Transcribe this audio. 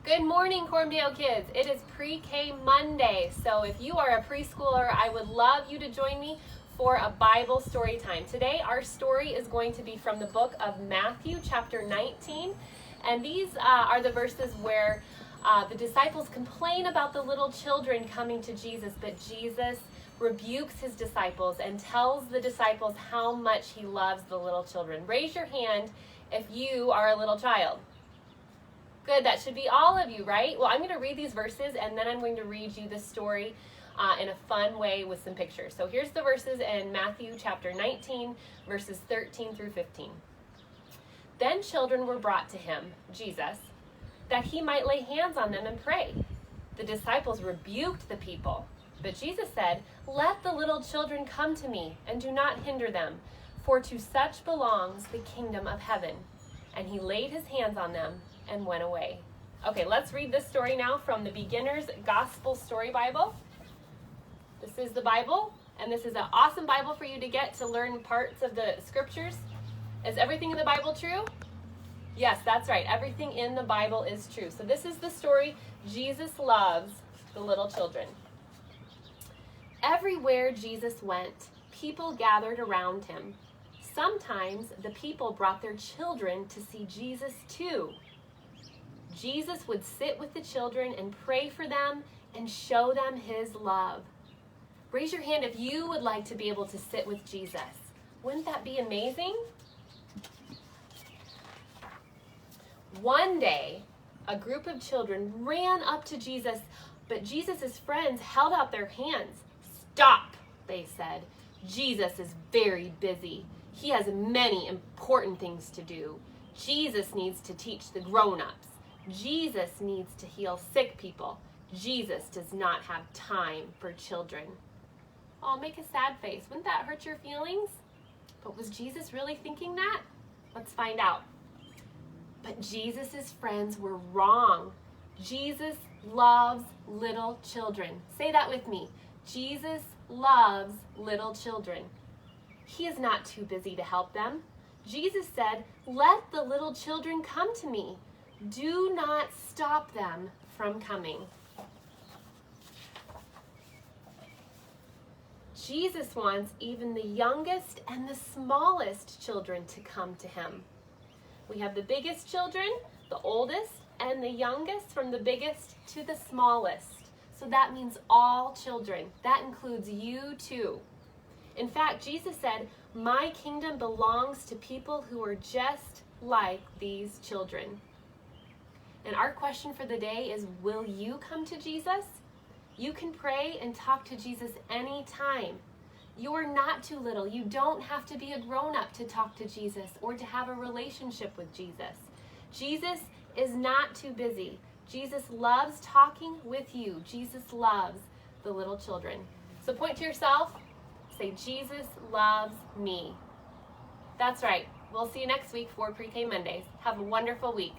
Good morning, Cormdale kids. It is Pre-K Monday, so if you are a preschooler, I would love you to join me for a Bible story time. Today, our story is going to be from the book of Matthew, chapter 19, and these are the verses where the disciples complain about the little children coming to Jesus, but Jesus rebukes his disciples and tells the disciples how much he loves the little children. Raise your hand if you are a little child. Good, that should be all of you, right? Well, I'm going to read these verses, and then I'm going to read you the story in a fun way with some pictures. So here's the verses in Matthew chapter 19, verses 13 through 15. Then children were brought to him, Jesus, that he might lay hands on them and pray. The disciples rebuked the people, but Jesus said, "Let the little children come to me, and do not hinder them, for to such belongs the kingdom of heaven." And he laid his hands on them and went away. Okay, let's read this story now from the Beginner's Gospel Story Bible. This is the Bible, and this is an awesome Bible for you to get to learn parts of the scriptures. Is everything in the Bible true? Yes, that's right. Everything in the Bible is true. So this is the story. Jesus loves the little children. Everywhere Jesus went, people gathered around him. Sometimes the people brought their children to see Jesus too. Jesus would sit with the children and pray for them and show them his love. Raise your hand if you would like to be able to sit with Jesus. Wouldn't that be amazing? One day, a group of children ran up to Jesus, but Jesus' friends held out their hands. "Stop," they said. "Jesus is very busy. He has many important things to do. Jesus needs to teach the grown-ups. Jesus needs to heal sick people. Jesus does not have time for children." Oh, make a sad face. Wouldn't that hurt your feelings? But was Jesus really thinking that? Let's find out. But Jesus' friends were wrong. Jesus loves little children. Say that with me. Jesus loves little children. He is not too busy to help them. Jesus said, "Let the little children come to me. Do not stop them from coming." Jesus wants even the youngest and the smallest children to come to him. We have the biggest children, the oldest, and the youngest, from the biggest to the smallest. So that means all children. That includes you too. In fact, Jesus said, "My kingdom belongs to people who are just like these children." And our question for the day is, will you come to Jesus? You can pray and talk to Jesus anytime. You are not too little. You don't have to be a grown-up to talk to Jesus or to have a relationship with Jesus. Jesus is not too busy. Jesus loves talking with you. Jesus loves the little children. So point to yourself. Say, "Jesus loves me." That's right. We'll see you next week for Pre-K Mondays. Have a wonderful week.